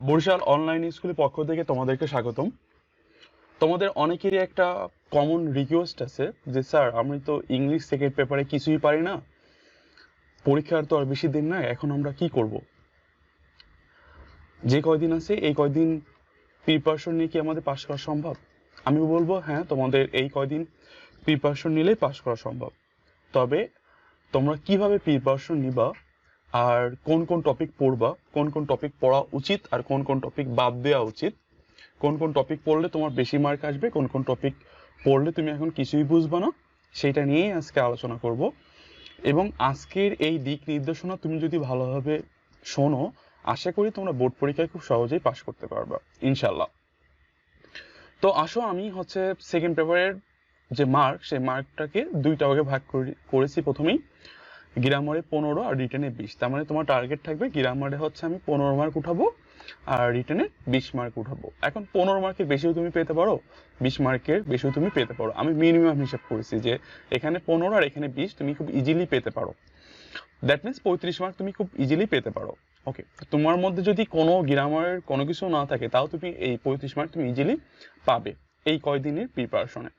Barishal online স্কুলের পক্ষ থেকে তোমাদেরকে স্বাগতম। তোমাদের অনেকেরই একটা কমন রিকোয়েস্ট আছে যে স্যার আমি তো ইংলিশ সেকেন্ড পেপারে কিছুই পারি না, পরীক্ষার তো আর বেশি দিন নাই, এখন আমরা কি করব? যে কয়দিন আছে এই কয়দিন প্রিপারেশন নিয়ে কি আমাদের পাশ করা সম্ভব? আমি বলবো হ্যাঁ, তোমাদের এই কয়দিন প্রিপারেশন নিলেই পাশ করা সম্ভব। তবে তোমরা কিভাবে প্রিপারেশন নিবা আর কোন কোন টপিক পড়বা, কোন কোন টপিক পড়া উচিত আর কোন কোন টপিক বাদ দেওয়া উচিত, কোন কোন টপিক পড়লে তোমার বেশি মার্ক আসবে, কোন কোন টপিক পড়লে তুমি এখন কিছুই বুঝবা না, সেটা নিয়েই আজকে আলোচনা করব। এবং আজকের এই দিক নির্দেশনা তুমি যদি ভালোভাবে শোনো, আশা করি তোমরা বোর্ড পরীক্ষায় খুব সহজেই পাশ করতে পারবা ইনশাল্লাহ। তো আসো, আমি সেকেন্ড পেপারের যে মার্ক, সেই মার্কটাকে দুইটা ভাগে ভাগ করেছি। প্রথমেই গ্রামারে 15 আর রিটেনে 20। তার মানে তোমার টার্গেট থাকবে গ্রামারে আমি 15 মার্ক উঠাবো আর রিটেনে 20 মার্ক উঠাবো। এখন 15 মার্কের বেশিও তুমি পেতে পারো, 20 মার্কের বেশিও তুমি পেতে পারো। আমি মিনিমাম হিসাব করেছি যে এখানে 15 আর এখানে 20 তুমি খুব ইজিলি পেতে পারো। দ্যাট মিনস 35 মার্ক তুমি খুব ইজিলি পেতে পারো। ওকে, তোমার মধ্যে যদি কোনো গ্রামারের কোনো কিছু না থাকে, তাও তুমি এই 35 মার্ক তুমি ইজিলি পাবে এই কয়দিনের প্রিপারেশনে।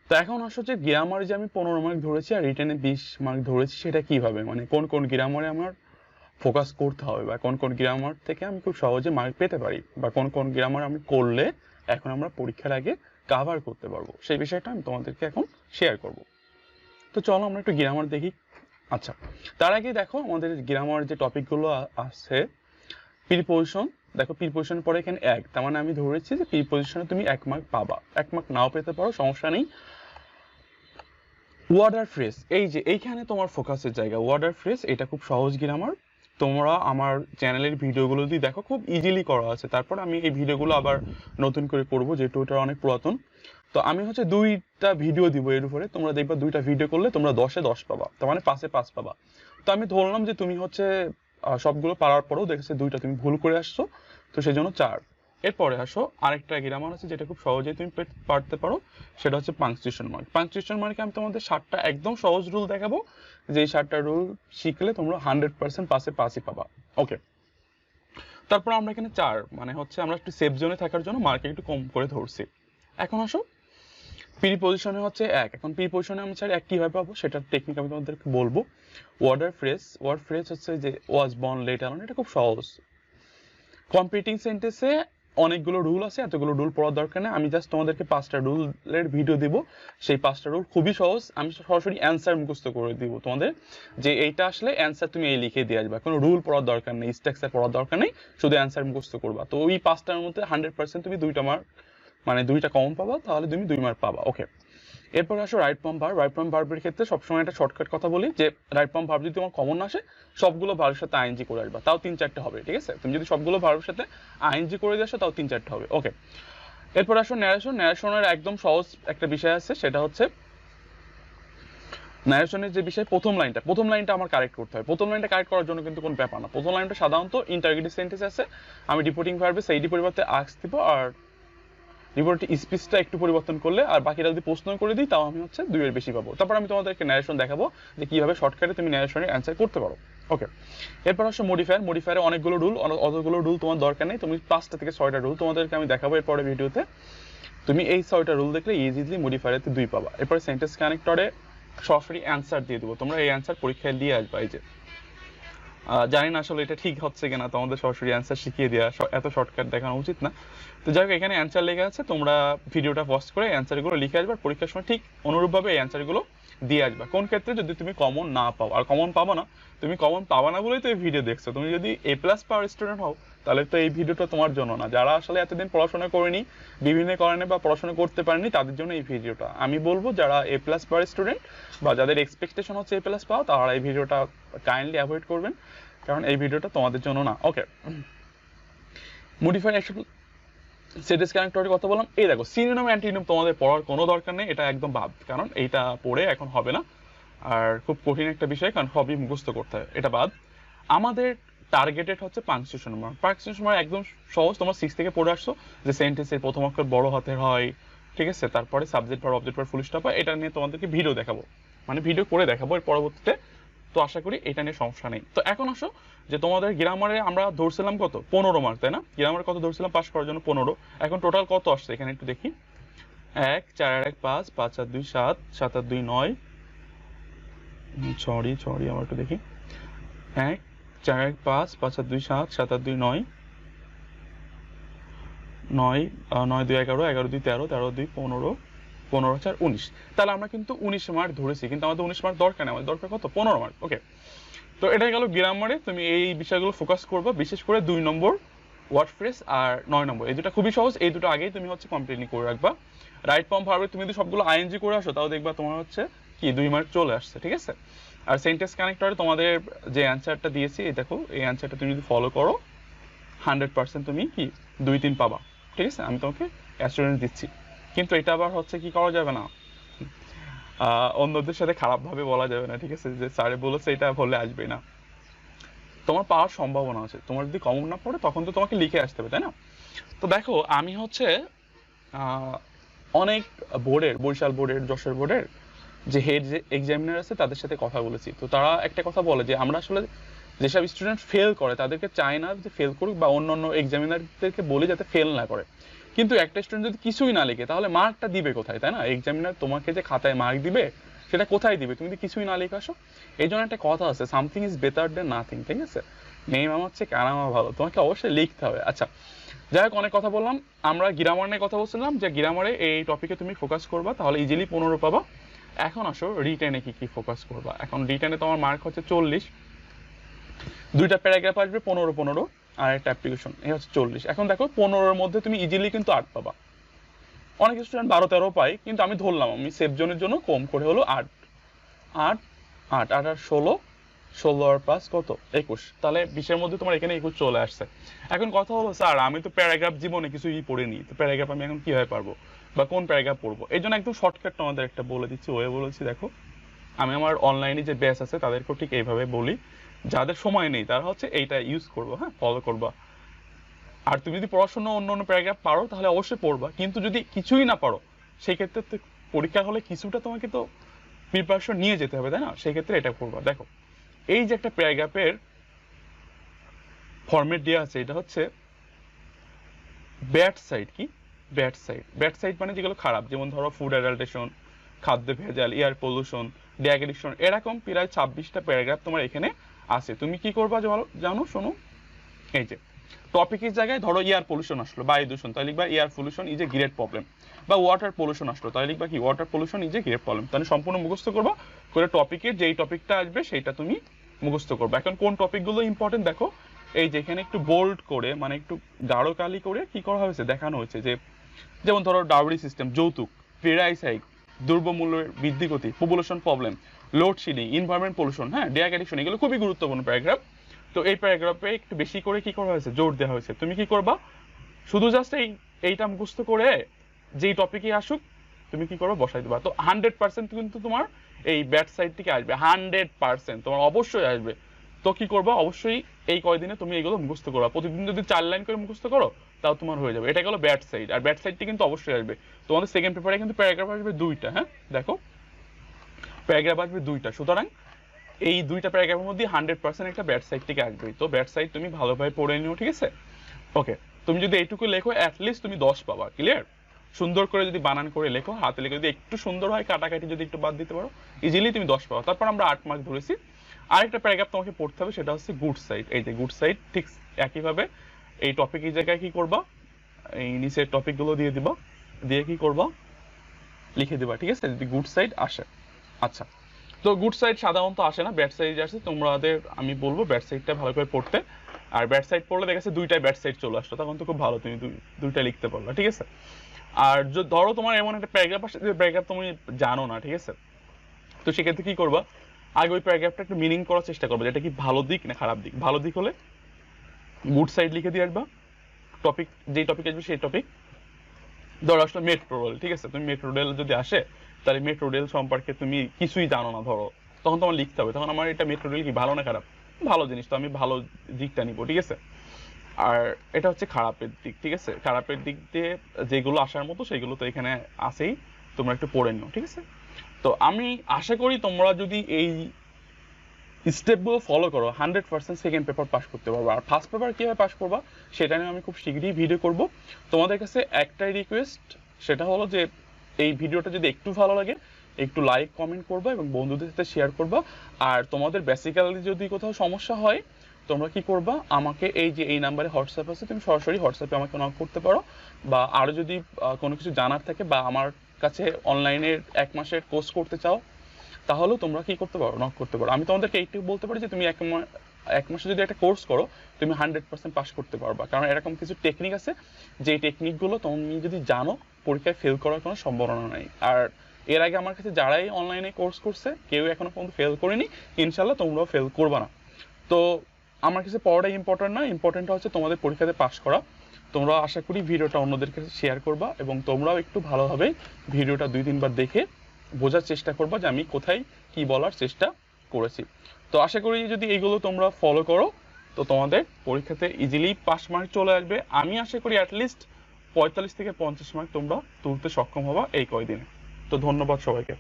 তো এখন আসলে গ্রামারে যে আমি 15 মার্ক ধরেছি আর রিটেনে 20 মার্ক ধরেছি, সেটা কিভাবে, মানে কোন কোন গ্রামারে আমার ফোকাস করতে হবে, বা কোন কোন গ্রামার থেকে আমি খুব সহজে মার্ক পেতে পারি, বা কোন কোন গ্রামার আমি করলে এখন আমরা পরীক্ষার আগে কাভার করতে পারবো, সেই বিষয়টা আমি তোমাদেরকে এখন শেয়ার করব। তো চলো আমরা একটু গ্রামার দেখি। আচ্ছা, তার আগে দেখো আমাদের গ্রামার যে টপিকগুলো আছে, প্রিপোজিশন। দেখো প্রিপোজিশনের পরে এখানে 1, তার মানে আমি ধরেছি যে প্রিপোজিশনে তুমি 1 মার্ক পাবা, 1 মার্ক নাও পেতে পারো, সমস্যা নেই। ওয়ার্ড আর ফ্রেজ, এই যে এইখানে তোমার ফোকাসের জায়গা। ওয়ার্ড আর ফ্রেজ এটা খুব সহজ গ্রামার, তোমরা আমার চ্যানেলের ভিডিওগুলো যদি দেখো খুব ইজিলি করা আছে। তারপর আমি এই ভিডিওগুলো আবার নতুন করে করব, যেহেতু এটা অনেক পুরাতন। তো আমি দুইটা ভিডিও দিব এর উপরে, তোমরা দেখবা দুইটা ভিডিও করলে তোমরা 10-এ 10 পাবা, তার মানে 5-এ 5 পাবা। তো আমি ধরলাম যে তুমি সবগুলো পারার পরেও দেখেছে দুইটা তুমি ভুল করে আসছো, তো সেই জন্য 4। এরপরে আসো আরেকটা গ্রামার আছে যেটা খুব সহজেই তুমি পারতে পারো, সেটা হচ্ছে পাংচুয়েশন মার্ক। পাংচুয়েশন মার্কে আমি তোমাদের 7টা একদম সহজ রুল দেখাবো, যে এই 7টা রুল শিখলে তোমরা 100% পাসে পাসই পাবা। ওকে, তারপর আমরা এখানে 4, মানে আমরা একটু সেফ জোনে থাকার জন্য মার্কে একটু কম করে ধরছি। এখন আসো প্রিপোজিশনে 1। এখন প্রিপোজিশনে আমি 1 কিভাবে পাবো সেটার টেকনিক আমি তোমাদেরকে বলবো। ওয়ার্ড ফ্রেজ যে ওয়াজ বর্ন লেটার অন, এটা খুব সহজ। কম্পিটিং সেন্টেন্সে অনেকগুলো রুল আছে, এতগুলো রুল পড়ার দরকার নেই। আমি জাস্ট তোমাদেরকে 5টা রুলের ভিডিও দিব, সেই 5টা রুল খুবই সহজ। আমি সরাসরি অ্যান্সার মুখস্থ করে দিব তোমাদের, যে এইটা আসলে অ্যান্সার তুমি এই লিখে দিয়ে আসবা, কোনো রুল পড়ার দরকার নেই, স্ট্রাকচার পড়ার দরকার নেই, শুধু অ্যান্সার মুখস্থ করবা। তো ওই 5টার মধ্যে 100% তুমি 2টা মার্ক, মানে 2টা কম পাবা, তাহলে তুমি 2 মার্ক পাবা। ওকে, এরপর আসো right form verb. Right form ভার্বের ক্ষেত্রে সবসময় একটা শর্টকাট কথা বলি, যে রাইট ফর্ম ভার্ব যদি তোমার কমন আসে, সবগুলো ভার্বের সাথে আইএনজি করে আসবা, তাও 3-4টা হবে, ঠিক আছে? তুমি যদি সবগুলো ভার্বের সাথে আইএনজি করে দিয়ে আসো, তাও 3-4টা হবে। ওকে, এরপর আসো ন্যারেশন। ন্যারেশনের একদম সহজ একটা বিষয় আছে, সেটা হচ্ছে ন্যারেশনের যে বিষয়, প্রথম লাইনটা আমার কারেক্ট করতে হয়। প্রথম লাইনটা কারেক্ট করার জন্য কিন্তু কোনো ব্যাপার না। প্রথম লাইনটা সাধারণত ইন্টারগেটিভ সেন্টেন্স আছে, আমি ডিপোর্টিং ভার্বে সেইটি পরিবর্তে আস্ক দিব, আর রিপোর্টে স্পিচটা একটু পরিবর্তন করলে আর বাকিটা যদি প্রশ্ন করে দিই, তাও আমি 2-এর বেশি পাবো। তারপর আমি তোমাদেরকে ন্যারেশন দেখাবো যে কিভাবে শর্টকাটে তুমি ন্যারেশনের অ্যান্সার করতে পারো। ওকে, এরপর আসলে মডিফায়ার। মডিফায়ারে অনেকগুলো রুল, অতগুলো রুল তোমার দরকার নেই, তুমি 5টা থেকে 6টা রুল তোমাদেরকে আমি দেখাবো এরপরে ভিডিওতে। তুমি এই 6টা রুল দেখলে ইজিলি মডিফায়ারেতে 2 পাবা। এরপরে সেন্টেন্স কানেক্টরে সরাসরি অ্যান্সার দিয়ে দেবো, তোমরা এই অ্যান্সার পরীক্ষায় দিয়ে আসবা। এই যে জানি না আসলে এটা ঠিক হচ্ছে কিনা, তোমাদের সরাসরি অ্যান্সার শিখিয়ে দেওয়া এত শর্টকাট দেখানো উচিত না। তো যাই হোক, এখানে অ্যান্সার লেখা আছে, তোমরা ভিডিওটা পজ করে অ্যান্সারগুলো লিখে আসবা, পরীক্ষার সময় ঠিক অনুরূপভাবে এই অ্যান্সারগুলো দিয়ে আসবা। কোন ক্ষেত্রে যদি তুমি কমন না পাও, আর কমন পাবো না, তুমি কমন পাবা না বলেই তো এই ভিডিও দেখছো। তুমি যদি A+ পাওয়ার স্টুডেন্ট হও, তাহলে তো এই ভিডিওটা তোমার জন্য না। যারা আসলে এতদিন পড়াশোনা করেনি, বিভিন্ন কারণে বা পড়াশোনা করতে পারেনি, তাদের জন্য এই ভিডিওটা। আমি বলবো যারা A+ পাওয়ার স্টুডেন্ট বা যাদের এক্সপেকটেশন হচ্ছে A+ পাওয়া, তারা এই ভিডিওটা কাইন্ডলি অ্যাভয়েড করবেন, কারণ এই ভিডিওটা তোমাদের জন্য না। ওকে, মডিফায়ার সেন্টেন্স কানেক্টরের কথা বললাম। এই দেখো সিনোনিম অ্যান্টিনিম তোমাদের পড়ার কোনো দরকার নেই, এটা একদম বাদ, কারণ এইটা পড়ে এখন হবে না, আর খুব কঠিন একটা বিষয়, কারণ সবই মুখস্থ করতে হয়, এটা বাদ। আমাদের টার্গেটেড হচ্ছে পাংচুয়েশন মার্ক। পাংচুয়েশন মার্ক একদম সহজ, তোমরা 6 থেকে পড়ে আসছো যে সেন্টেন্সের প্রথম অক্ষর বড় হাতের হয়, ঠিক আছে? তারপরে subject verb object verb full stop হয়। এটা নিয়ে তোমাদেরকে ভিডিও দেখাবো, মানে ভিডিও করে দেখাবো এর পরবর্তীতে। তো আশা করি এটা নিয়ে সমস্যা নেই। তো এখন আসো যে তোমাদের গ্রামারে আমরা ধরছিলাম কত 15 মার্ক, তাই না? গ্রামারে কত ধরছিলাম পাস করার জন্য 15, এখন টোটাল কত আসছে এখানে একটু দেখি। 1 4 আর 1 5 5 আর 2 7 7 আর 2 9, সরি আমার একটু দেখি। 1 4 আর 1 5 5 আর 2 7 7 আর 2 9 9 9 2 11 11 2 13 13 2 15 15 4 19, তাহলে আমরা কিন্তু 19 মার্ক ধরেছি, কিন্তু আমাদের 19 মার্ক দরকার নেই, আমাদের দরকার কত 15 মার্ক। ওকে, তো এটা গেল গ্রামারে তুমি এই বিষয়গুলো ফোকাস করবা, বিশেষ করে 2 নম্বর ওয়ার্ড ফ্রেজ আর 9 নম্বর, এই দুটো খুবই সহজ, এই দুটো আগেই তুমি হচ্ছে কমপ্লিটলি করে রাখবা। রাইট ফর্ম ভার্বে তুমি যদি সবগুলো আইএনজি করে আসো তাও দেখবা তোমার হচ্ছে কি 2 মার্ক চলে আসছে, ঠিক আছে? আর সেন্টেন্স কানেক্টরে তোমাদের যে অ্যানসারটা দিয়েছি এই দেখো, এই অ্যানসারটা তুমি যদি ফলো করো 100% তুমি কি 2 3 পাবা, ঠিক আছে? আমি তোমাকে অ্যাসুরেন্স দিচ্ছি। কিন্তু এটা আবার হচ্ছে কি করা যাবে না, অন্যদের সাথে খারাপ ভাবে বলা যাবে না, ঠিক আছে? যে স্যারে বলেছে এটা বলে আসবে না, তোমার পাওয়ার সম্ভাবনা আছে। তোমার যদি কমন না পড়ে তখন তো তোমাকে লিখে আসতে হবে, তাই না? তো দেখো আমি হচ্ছে অনেক বোর্ডের, বরিশাল বোর্ডের, যশোর বোর্ডের যে হেড এক্সামিনার আছে তাদের সাথে কথা বলেছি। তো তারা একটা কথা বলে যে আমরা আসলে যেসব স্টুডেন্ট ফেল করে তাদেরকে চাই না যে ফেল করুক, বা অন্য এক্সামিনারদেরকে বলি যাতে ফেল না করে। কিন্তু একটা স্টুডেন্ট যদি কিছুই না লিখে তাহলে মার্কটা দিবে কোথায়, তাই না? এক্সামিনার তোমাকে যে খাতায় মার্ক দিবে সেটা কোথায় দিবে, তুমি যদি কিছুই না লিখে আসো? এই জন্য একটা কথা আছে, something is better then nothing, ঠিক আছে? মেয়ে মামা হচ্ছে কানামা ভালো, তোমাকে অবশ্যই লিখতে হবে। আচ্ছা, যাই হোক, অনেক কথা বললাম। আমরা গ্রামার নিয়ে কথা বলছিলাম যে গ্রামারে এই টপিকে তুমি ফোকাস করবা, তাহলে ইজিলি 15 পাবা। এখন আসো রিটেনে কি কি ফোকাস করবা। এখন রিটেনে তোমার মার্ক হচ্ছে 40, দুইটা প্যারাগ্রাফ আসবে 15 15, আর একটা অ্যাপ্লিকেশন, এই হচ্ছে 40। এখন দেখো 15-এর মধ্যে তুমি ইজিলি কিন্তু 8 পাবা। অনেক স্টুডেন্ট 12 13 পাই, কিন্তু আমি ধরলাম, আমি সেফ জোনের জন্য কম করে হলো 8 8 8 8 আর 16, 16 আর 5 কত 21, তাহলে 20-এর মধ্যে তোমার এখানে 21 চলে আসছে। এখন কথা হলো স্যার আমি তো প্যারাগ্রাফ জীবনে কিছুই পড়িনি, তো প্যারাগ্রাফ আমি এখন কিভাবে পারবো বা কোন প্যারাগ্রাফ পড়বো? এই জন্য একদম শর্টকাট তোমাদের একটা বলে দিচ্ছি, ওয়ে বলেছি। দেখো আমি আমার অনলাইনে যে ব্যাচ আছে তাদেরকেও ঠিক এইভাবে বলি, যাদের সময় নেই তারা হচ্ছে এইটা ইউজ করবো, হ্যাঁ, ফলো করবা। আর তুমি যদি পড়াশোনা অন্য প্যারাগ্রাফ পারো তাহলে অবশ্যই পড়বা, কিন্তু যদি কিছুই না পারো সেই ক্ষেত্রে তো পরীক্ষা হলে কিছুটা তোমাকে তো প্রিপারেশন নিয়ে যেতে হবে, তাই না? সেই ক্ষেত্রে এটা করবা। দেখো এই যে একটা প্যারাগ্রাফের ফরম্যাট দেওয়া আছে, এটা হচ্ছে ব্যাড সাইড। কি ব্যাড সাইড? ব্যাড সাইড মানে যেগুলো খারাপ, যেমন ধরো ফুড অ্যাডাল্টেশন, খাদ্য ভেজাল, এয়ার পলিউশন, ড্রাগ এডিকশন, এরকম প্রায় 26টা প্যারাগ্রাফ তোমার এখানে আছে। তুমি কি করবা জানো? শোনো, এই যে টপিকের জায়গায় ধরো এয়ার পলিউশন আসলো, বায়ু দূষণ, তাই লিখবা air pollution is a great problem. বা ওয়াটার পলিউশন আসলো, তাই লিখবা কি water pollution is a great problem. তাহলে সম্পূর্ণ মুখস্থ করবা করে টপিকের যেই টপিকটা আসবে সেইটা তুমি মুখস্থ করবা। এখন কোন টপিকগুলো ইম্পর্টেন্ট দেখো, এই যেখানে একটু বোল্ড করে মানে একটু গাঢ় কালি করে কি করা হয়েছে দেখানো হয়েছে, যে যেমন ধরো ডাউরি সিস্টেম, যৌতুক, প্রাইস হাইক, দ্রব্যমূল্যের বৃদ্ধি গতি, population problem, load shedding, environment pollution, হ্যাঁ, ড্রাগ এডিকশন, এগুলো খুবই গুরুত্বপূর্ণ প্যারাগ্রাফ। তো এই প্যারাগ্রাফে একটু বেশি করে কি করা হয়েছে, জোর দেওয়া হয়েছে। তুমি কি করবা, শুধু জাস্ট এইটা মুখস্থ করে যেই টপিকে আসুক তুমি কি করো বসাই দেবা। তো 100% কিন্তু তোমার এই ব্যাড সাইড থেকে আসবে, 100% তোমার অবশ্যই আসবে। তো কি করবা, অবশ্যই এই কয়দিনে তুমি এগুলো মুখস্থ করবা। প্রতিদিন যদি 4 লাইন করে মুখস্থ করো তাও তোমার হয়ে যাবে। এটা গেলো ব্যাড সাইড। আর ব্যাড সাইডটি কিন্তু অবশ্যই আসবে তোমাদের সেকেন্ড পেপারে, কিন্তু প্যারাগ্রাফ আসবে 2টা। হ্যাঁ দেখো, প্যারাগ্রাফ আসবে 2টা, সুতরাং এই 2টা প্যারাগ্রাফের মধ্যে 100% একটা ব্যাড সাইড থেকে আসবে। তো ব্যাড সাইড তুমি ভালোভাবে পড়ে নিও, ঠিক আছে? ওকে, তুমি যদি এইটুকু লেখো অ্যাটলিস্ট তুমি 10 পাবা। ক্লিয়ার? সুন্দর করে যদি বানান করে লেখো, হাতে লেখো, যদি একটু সুন্দর হয়, কাটাকাটি যদি একটু বাদ দিতে পারো, ইজিলি তুমি 10 পাবা। তারপর আমরা 8 মার্ক ধরেছি। আরেকটা প্যারাগ্রাফ তোমাকে পড়তে হবে, সেটা হচ্ছে গুড সাইড। এই যে গুড সাইড, ঠিক একইভাবে এই টপিক এই জায়গায় কি করবা, এই নিচের টপিকগুলো দিয়ে দিবা, দিয়ে কি করবা, লিখে দিবা, ঠিক আছে, যদি গুড সাইড আসে। আচ্ছা, তো গুড সাইড সাধারণত আসে না, ব্যাড সাইড আসে। তোমাদের আমি বলবো ব্যাড সাইডটা ভালো করে পড়তে। আর ব্যাড সাইড পড়লে দেখা যাচ্ছে 2টাই ব্যাড সাইড চলে আসলো, তখন তো খুব ভালো, তুমি 2টা লিখতে পারলা, ঠিক আছে? আর ধরো তোমার এমন একটা প্যারাগ্রাফ আসে যে প্যারাগ্রাফ তুমি জানো না, ঠিক আছে? তো সেক্ষেত্রে কি করবা, আগে ওই প্যারাগ্রাফটা একটু মিনিং করার চেষ্টা করবে, যেটা কি ভালো দিক না খারাপ দিক। ভালো দিক হলে গুড সাইড লিখে দিয়ে আসবা, টপিক যেই টপিক আসবে সেই টপিক। ধরো আসলে মেট্রো রেল, ঠিক আছে? তুমি মেট্রো রেল যদি আসে, তাহলে মেট্রো রেল সম্পর্কে তুমি কিছুই জানো না ধরো, তখন তোমার লিখতে হবে, তখন আমার এটা মেট্রো রেল কি ভালো না খারাপ? ভালো জিনিস, তো আমি ভালো দিকটা নিবো, ঠিক আছে? আর এটা হচ্ছে খারাপের দিক, ঠিক আছে? খারাপের দিক দিয়ে যেগুলো আসার মতো সেগুলো তো এখানে আসেই, তোমরা একটু পড়ে নিও, ঠিক আছে? তো আমি আশা করি তোমরা যদি এই স্টেপগুলো ফলো করো 100% সেকেন্ড পেপার পাস করতে পারবো। আর ফার্স্ট পেপার কীভাবে পাস করবা সেটা নিয়ে আমি খুব শীঘ্রই ভিডিও করব। তোমাদের কাছে একটাই রিকোয়েস্ট, সেটা হলো যে এই ভিডিওটা যদি একটু ভালো লাগে একটু লাইক কমেন্ট করবা এবং বন্ধুদের সাথে শেয়ার করবা। আর তোমাদের বেসিক্যালি যদি কোথাও সমস্যা হয় তোমরা কি করবা, আমাকে এই যে এই নাম্বারে হোয়াটসঅ্যাপ আছে, তুমি সরাসরি হোয়াটসঅ্যাপে আমাকে নক করতে পারো। বা আরও যদি কোনো কিছু জানার থাকে বা আমার কাছে অনলাইনের 1 মাসের কোর্স করতে চাও তাহলেও তোমরা কি করতে পারো, নক করতে পারো। আমি তোমাদেরকে এইটুকু বলতে পারি যে তুমি 1 মাসে যদি একটা কোর্স করো তুমি 100% পাস করতে পারবা। কারণ এরকম কিছু টেকনিক আছে যে টেকনিকগুলো তুমি যদি জানো পরীক্ষায় ফেল করার কোনো সম্ভাবনা নেই। আর এর আগে আমার কাছে যারাই অনলাইনে কোর্স করছে কেউ এখনো পর্যন্ত ফেল করেনি, ইনশাল্লাহ তোমরাও ফেল করবা না। তো আমার কাছে পড়াটা ইম্পর্টেন্ট না, ইম্পর্টেন্টটা হচ্ছে তোমাদের পরীক্ষাতে পাস করা। তোমরা আশা করি ভিডিওটা অন্যদের কাছে শেয়ার করবা এবং তোমরাও একটু ভালোভাবে ভিডিওটা 2-3 বার দেখে বোঝার চেষ্টা করবা যে আমি কোথায় কি বলার চেষ্টা করেছি। তো আশা করি যদি এইগুলো তোমরা ফলো করো তো তোমাদের পরীক্ষাতে ইজিলি পাস মার্ক চলে আসবে। আমি আশা করি অ্যাটলিস্ট 45 থেকে 50 মার্ক তোমরা তুলতে সক্ষম হবা এই কয়দিনে। তো ধন্যবাদ সবাইকে।